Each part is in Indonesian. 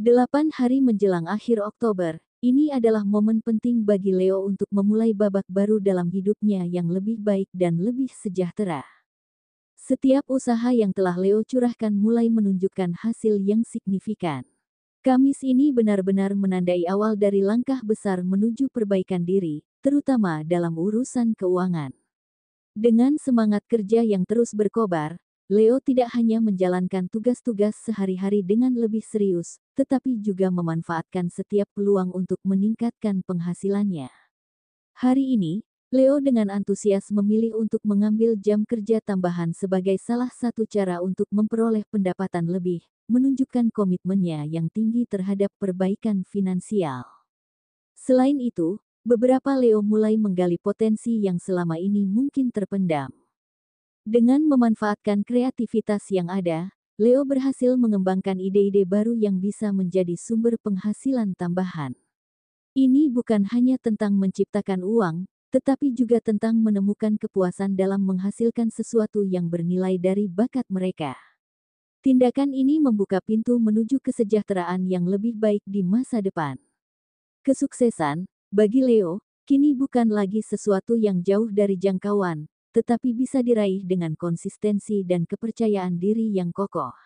8 hari menjelang akhir Oktober, ini adalah momen penting bagi Leo untuk memulai babak baru dalam hidupnya yang lebih baik dan lebih sejahtera. Setiap usaha yang telah Leo curahkan mulai menunjukkan hasil yang signifikan. Kamis ini benar-benar menandai awal dari langkah besar menuju perbaikan diri, terutama dalam urusan keuangan. Dengan semangat kerja yang terus berkobar, Leo tidak hanya menjalankan tugas-tugas sehari-hari dengan lebih serius, tetapi juga memanfaatkan setiap peluang untuk meningkatkan penghasilannya. Hari ini, Leo dengan antusias memilih untuk mengambil jam kerja tambahan sebagai salah satu cara untuk memperoleh pendapatan lebih, menunjukkan komitmennya yang tinggi terhadap perbaikan finansial. Selain itu, beberapa Leo mulai menggali potensi yang selama ini mungkin terpendam. Dengan memanfaatkan kreativitas yang ada, Leo berhasil mengembangkan ide-ide baru yang bisa menjadi sumber penghasilan tambahan. Ini bukan hanya tentang menciptakan uang, tetapi juga tentang menemukan kepuasan dalam menghasilkan sesuatu yang bernilai dari bakat mereka. Tindakan ini membuka pintu menuju kesejahteraan yang lebih baik di masa depan. Kesuksesan, bagi Leo, kini bukan lagi sesuatu yang jauh dari jangkauan, tetapi bisa diraih dengan konsistensi dan kepercayaan diri yang kokoh.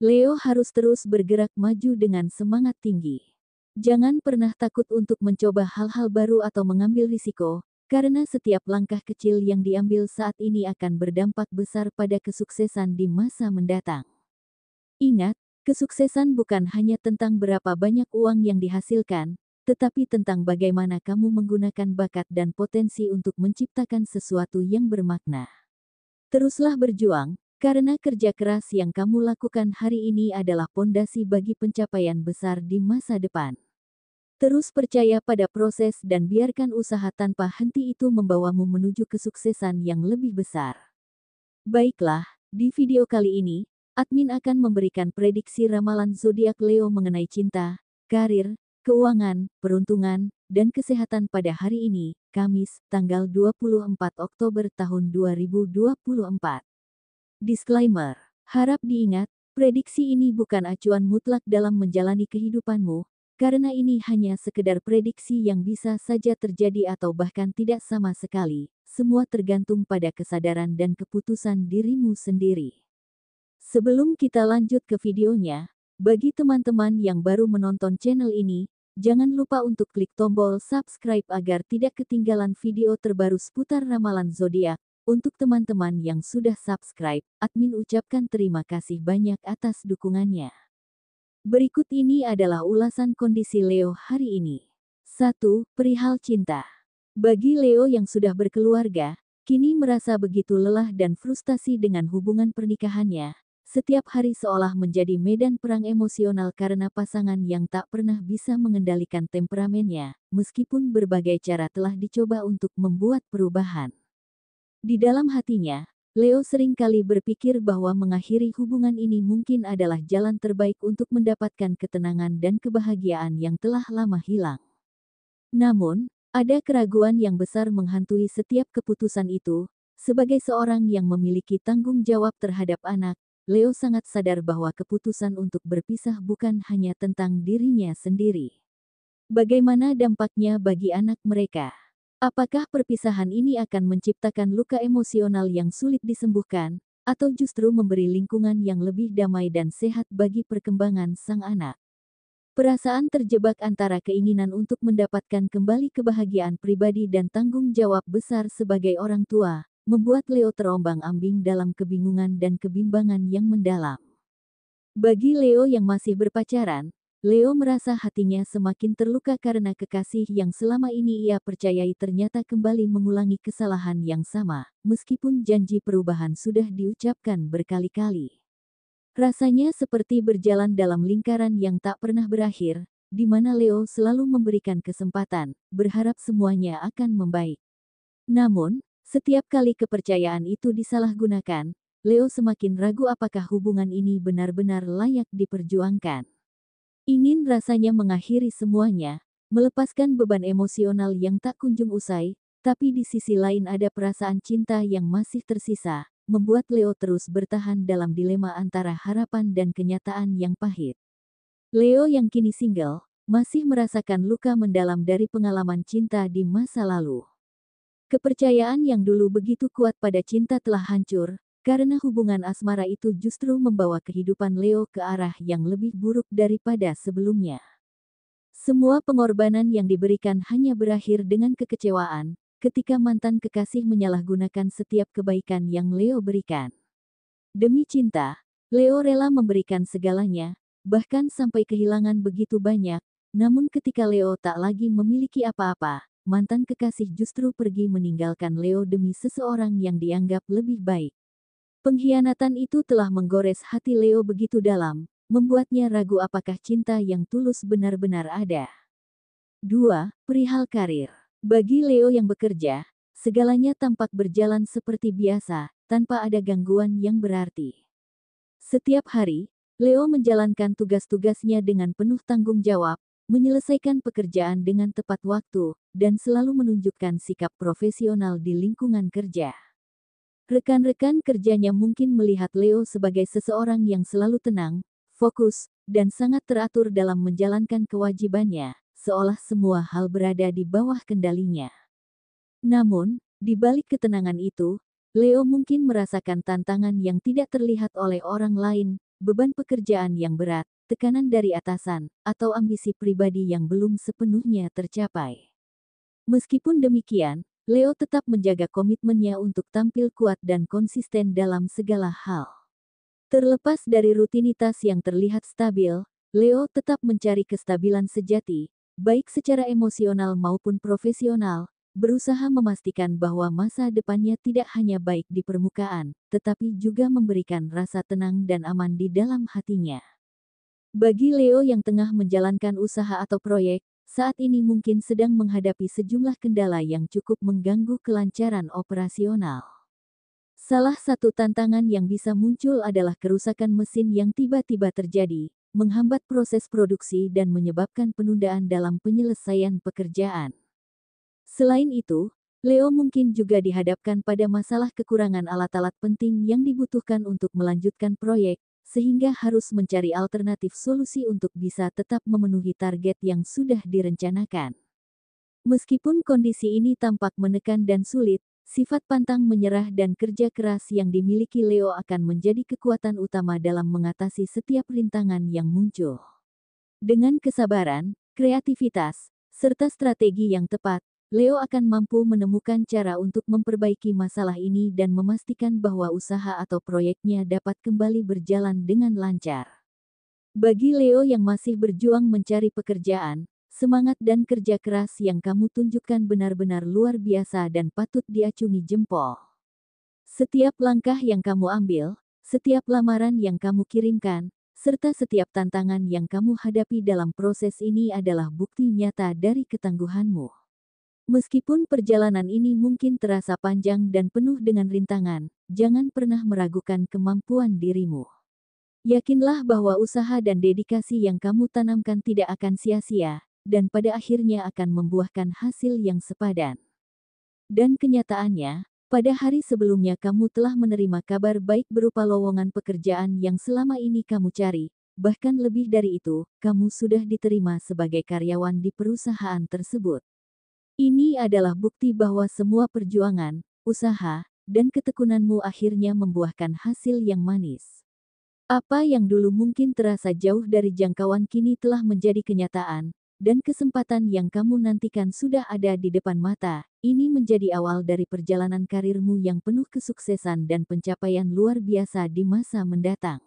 Leo harus terus bergerak maju dengan semangat tinggi. Jangan pernah takut untuk mencoba hal-hal baru atau mengambil risiko, karena setiap langkah kecil yang diambil saat ini akan berdampak besar pada kesuksesan di masa mendatang. Ingat, kesuksesan bukan hanya tentang berapa banyak uang yang dihasilkan, tetapi tentang bagaimana kamu menggunakan bakat dan potensi untuk menciptakan sesuatu yang bermakna. Teruslah berjuang, karena kerja keras yang kamu lakukan hari ini adalah pondasi bagi pencapaian besar di masa depan. Terus percaya pada proses dan biarkan usaha tanpa henti itu membawamu menuju kesuksesan yang lebih besar. Baiklah, di video kali ini, admin akan memberikan prediksi ramalan zodiak Leo mengenai cinta, karir, keuangan, peruntungan, dan kesehatan pada hari ini, Kamis, tanggal 24 Oktober tahun 2024. Disclaimer, harap diingat, prediksi ini bukan acuan mutlak dalam menjalani kehidupanmu, karena ini hanya sekedar prediksi yang bisa saja terjadi atau bahkan tidak sama sekali. Semua tergantung pada kesadaran dan keputusan dirimu sendiri. Sebelum kita lanjut ke videonya, bagi teman-teman yang baru menonton channel ini, jangan lupa untuk klik tombol subscribe agar tidak ketinggalan video terbaru seputar ramalan zodiak. Untuk teman-teman yang sudah subscribe, admin ucapkan terima kasih banyak atas dukungannya. Berikut ini adalah ulasan kondisi Leo hari ini. 1. Perihal cinta. Bagi Leo yang sudah berkeluarga, kini merasa begitu lelah dan frustasi dengan hubungan pernikahannya. Setiap hari seolah menjadi medan perang emosional karena pasangan yang tak pernah bisa mengendalikan temperamennya, meskipun berbagai cara telah dicoba untuk membuat perubahan. Di dalam hatinya, Leo seringkali berpikir bahwa mengakhiri hubungan ini mungkin adalah jalan terbaik untuk mendapatkan ketenangan dan kebahagiaan yang telah lama hilang. Namun, ada keraguan yang besar menghantui setiap keputusan itu. Sebagai seorang yang memiliki tanggung jawab terhadap anak, Leo sangat sadar bahwa keputusan untuk berpisah bukan hanya tentang dirinya sendiri. Bagaimana dampaknya bagi anak mereka? Apakah perpisahan ini akan menciptakan luka emosional yang sulit disembuhkan, atau justru memberi lingkungan yang lebih damai dan sehat bagi perkembangan sang anak? Perasaan terjebak antara keinginan untuk mendapatkan kembali kebahagiaan pribadi dan tanggung jawab besar sebagai orang tua, membuat Leo terombang-ambing dalam kebingungan dan kebimbangan yang mendalam. Bagi Leo yang masih berpacaran, Leo merasa hatinya semakin terluka karena kekasih yang selama ini ia percayai ternyata kembali mengulangi kesalahan yang sama, meskipun janji perubahan sudah diucapkan berkali-kali. Rasanya seperti berjalan dalam lingkaran yang tak pernah berakhir, di mana Leo selalu memberikan kesempatan, berharap semuanya akan membaik. Namun, setiap kali kepercayaan itu disalahgunakan, Leo semakin ragu apakah hubungan ini benar-benar layak diperjuangkan. Ingin rasanya mengakhiri semuanya, melepaskan beban emosional yang tak kunjung usai, tapi di sisi lain ada perasaan cinta yang masih tersisa, membuat Leo terus bertahan dalam dilema antara harapan dan kenyataan yang pahit. Leo yang kini single, masih merasakan luka mendalam dari pengalaman cinta di masa lalu. Kepercayaan yang dulu begitu kuat pada cinta telah hancur, karena hubungan asmara itu justru membawa kehidupan Leo ke arah yang lebih buruk daripada sebelumnya. Semua pengorbanan yang diberikan hanya berakhir dengan kekecewaan, ketika mantan kekasih menyalahgunakan setiap kebaikan yang Leo berikan. Demi cinta, Leo rela memberikan segalanya, bahkan sampai kehilangan begitu banyak, namun ketika Leo tak lagi memiliki apa-apa, mantan kekasih justru pergi meninggalkan Leo demi seseorang yang dianggap lebih baik. Pengkhianatan itu telah menggores hati Leo begitu dalam, membuatnya ragu apakah cinta yang tulus benar-benar ada. 2. Perihal karir. Bagi Leo yang bekerja, segalanya tampak berjalan seperti biasa, tanpa ada gangguan yang berarti. Setiap hari, Leo menjalankan tugas-tugasnya dengan penuh tanggung jawab, menyelesaikan pekerjaan dengan tepat waktu, dan selalu menunjukkan sikap profesional di lingkungan kerja. Rekan-rekan kerjanya mungkin melihat Leo sebagai seseorang yang selalu tenang, fokus, dan sangat teratur dalam menjalankan kewajibannya, seolah semua hal berada di bawah kendalinya. Namun, di balik ketenangan itu, Leo mungkin merasakan tantangan yang tidak terlihat oleh orang lain, beban pekerjaan yang berat, tekanan dari atasan, atau ambisi pribadi yang belum sepenuhnya tercapai. Meskipun demikian, Leo tetap menjaga komitmennya untuk tampil kuat dan konsisten dalam segala hal. Terlepas dari rutinitas yang terlihat stabil, Leo tetap mencari kestabilan sejati, baik secara emosional maupun profesional, berusaha memastikan bahwa masa depannya tidak hanya baik di permukaan, tetapi juga memberikan rasa tenang dan aman di dalam hatinya. Bagi Leo yang tengah menjalankan usaha atau proyek, saat ini mungkin sedang menghadapi sejumlah kendala yang cukup mengganggu kelancaran operasional. Salah satu tantangan yang bisa muncul adalah kerusakan mesin yang tiba-tiba terjadi, menghambat proses produksi dan menyebabkan penundaan dalam penyelesaian pekerjaan. Selain itu, Leo mungkin juga dihadapkan pada masalah kekurangan alat-alat penting yang dibutuhkan untuk melanjutkan proyek, sehingga harus mencari alternatif solusi untuk bisa tetap memenuhi target yang sudah direncanakan. Meskipun kondisi ini tampak menekan dan sulit, sifat pantang menyerah dan kerja keras yang dimiliki Leo akan menjadi kekuatan utama dalam mengatasi setiap rintangan yang muncul. Dengan kesabaran, kreativitas, serta strategi yang tepat, Leo akan mampu menemukan cara untuk memperbaiki masalah ini dan memastikan bahwa usaha atau proyeknya dapat kembali berjalan dengan lancar. Bagi Leo yang masih berjuang mencari pekerjaan, semangat dan kerja keras yang kamu tunjukkan benar-benar luar biasa dan patut diacungi jempol. Setiap langkah yang kamu ambil, setiap lamaran yang kamu kirimkan, serta setiap tantangan yang kamu hadapi dalam proses ini adalah bukti nyata dari ketangguhanmu. Meskipun perjalanan ini mungkin terasa panjang dan penuh dengan rintangan, jangan pernah meragukan kemampuan dirimu. Yakinlah bahwa usaha dan dedikasi yang kamu tanamkan tidak akan sia-sia, dan pada akhirnya akan membuahkan hasil yang sepadan. Dan kenyataannya, pada hari sebelumnya kamu telah menerima kabar baik berupa lowongan pekerjaan yang selama ini kamu cari, bahkan lebih dari itu, kamu sudah diterima sebagai karyawan di perusahaan tersebut. Ini adalah bukti bahwa semua perjuangan, usaha, dan ketekunanmu akhirnya membuahkan hasil yang manis. Apa yang dulu mungkin terasa jauh dari jangkauan kini telah menjadi kenyataan, dan kesempatan yang kamu nantikan sudah ada di depan mata. Ini menjadi awal dari perjalanan karirmu yang penuh kesuksesan dan pencapaian luar biasa di masa mendatang.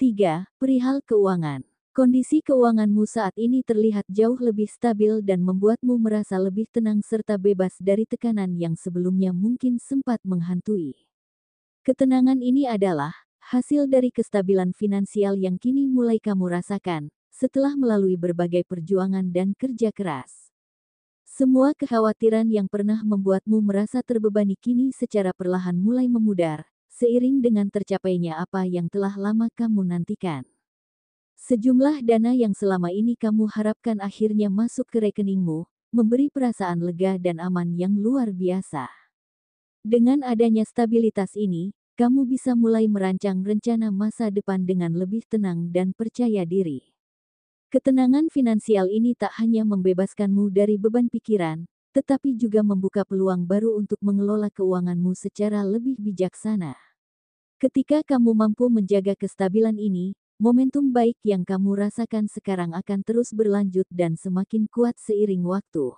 3. Perihal keuangan. Kondisi keuanganmu saat ini terlihat jauh lebih stabil dan membuatmu merasa lebih tenang serta bebas dari tekanan yang sebelumnya mungkin sempat menghantui. Ketenangan ini adalah hasil dari kestabilan finansial yang kini mulai kamu rasakan, setelah melalui berbagai perjuangan dan kerja keras. Semua kekhawatiran yang pernah membuatmu merasa terbebani kini secara perlahan mulai memudar, seiring dengan tercapainya apa yang telah lama kamu nantikan. Sejumlah dana yang selama ini kamu harapkan akhirnya masuk ke rekeningmu, memberi perasaan lega dan aman yang luar biasa. Dengan adanya stabilitas ini, kamu bisa mulai merancang rencana masa depan dengan lebih tenang dan percaya diri. Ketenangan finansial ini tak hanya membebaskanmu dari beban pikiran, tetapi juga membuka peluang baru untuk mengelola keuanganmu secara lebih bijaksana. Ketika kamu mampu menjaga kestabilan ini, momentum baik yang kamu rasakan sekarang akan terus berlanjut dan semakin kuat seiring waktu.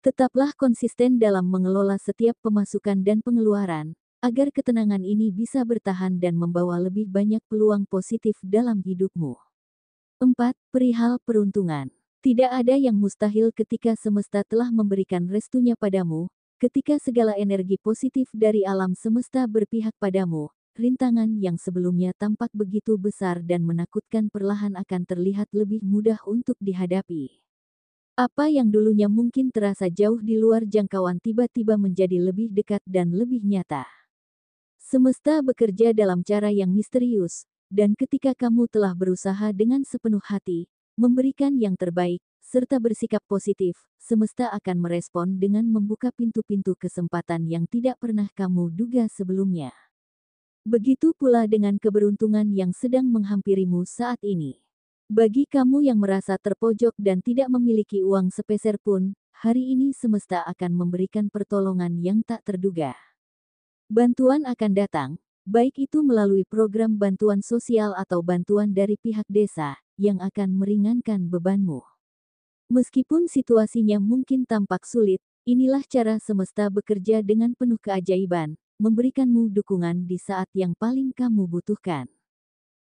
Tetaplah konsisten dalam mengelola setiap pemasukan dan pengeluaran, agar ketenangan ini bisa bertahan dan membawa lebih banyak peluang positif dalam hidupmu. 4. Perihal peruntungan. Tidak ada yang mustahil ketika semesta telah memberikan restunya padamu, ketika segala energi positif dari alam semesta berpihak padamu, rintangan yang sebelumnya tampak begitu besar dan menakutkan perlahan akan terlihat lebih mudah untuk dihadapi. Apa yang dulunya mungkin terasa jauh di luar jangkauan tiba-tiba menjadi lebih dekat dan lebih nyata. Semesta bekerja dalam cara yang misterius, dan ketika kamu telah berusaha dengan sepenuh hati, memberikan yang terbaik, serta bersikap positif, semesta akan merespon dengan membuka pintu-pintu kesempatan yang tidak pernah kamu duga sebelumnya. Begitu pula dengan keberuntungan yang sedang menghampirimu saat ini. Bagi kamu yang merasa terpojok dan tidak memiliki uang sepeser pun, hari ini semesta akan memberikan pertolongan yang tak terduga. Bantuan akan datang, baik itu melalui program bantuan sosial atau bantuan dari pihak desa, yang akan meringankan bebanmu. Meskipun situasinya mungkin tampak sulit, inilah cara semesta bekerja dengan penuh keajaiban, memberikanmu dukungan di saat yang paling kamu butuhkan.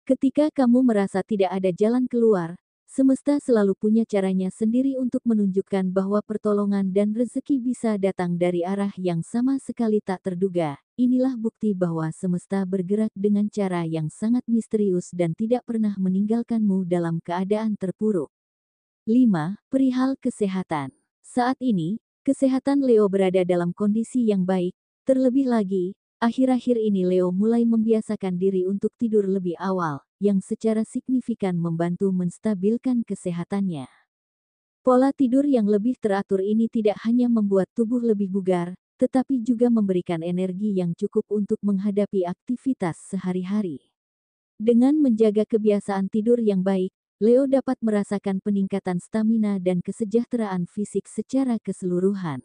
Ketika kamu merasa tidak ada jalan keluar, semesta selalu punya caranya sendiri untuk menunjukkan bahwa pertolongan dan rezeki bisa datang dari arah yang sama sekali tak terduga. Inilah bukti bahwa semesta bergerak dengan cara yang sangat misterius dan tidak pernah meninggalkanmu dalam keadaan terpuruk. 5. Perihal kesehatan. Saat ini, kesehatan Leo berada dalam kondisi yang baik, terlebih lagi, akhir-akhir ini Leo mulai membiasakan diri untuk tidur lebih awal, yang secara signifikan membantu menstabilkan kesehatannya. Pola tidur yang lebih teratur ini tidak hanya membuat tubuh lebih bugar, tetapi juga memberikan energi yang cukup untuk menghadapi aktivitas sehari-hari. Dengan menjaga kebiasaan tidur yang baik, Leo dapat merasakan peningkatan stamina dan kesejahteraan fisik secara keseluruhan.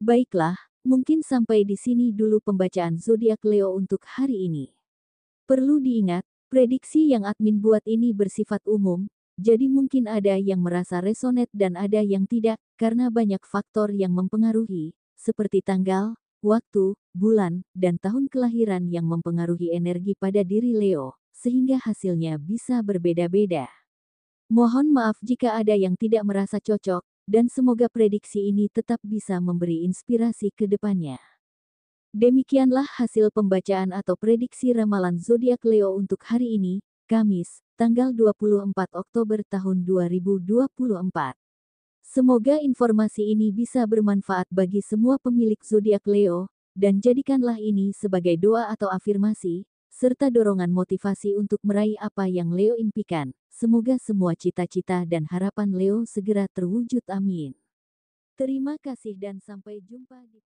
Baiklah, mungkin sampai di sini dulu pembacaan zodiak Leo untuk hari ini. Perlu diingat, prediksi yang admin buat ini bersifat umum, jadi mungkin ada yang merasa resonate dan ada yang tidak, karena banyak faktor yang mempengaruhi, seperti tanggal, waktu, bulan, dan tahun kelahiran yang mempengaruhi energi pada diri Leo, sehingga hasilnya bisa berbeda-beda. Mohon maaf jika ada yang tidak merasa cocok, dan semoga prediksi ini tetap bisa memberi inspirasi ke depannya. Demikianlah hasil pembacaan atau prediksi ramalan zodiak Leo untuk hari ini, Kamis, tanggal 24 Oktober tahun 2024. Semoga informasi ini bisa bermanfaat bagi semua pemilik zodiak Leo, dan jadikanlah ini sebagai doa atau afirmasi, serta dorongan motivasi untuk meraih apa yang Leo impikan. Semoga semua cita-cita dan harapan Leo segera terwujud, amin. Terima kasih dan sampai jumpa di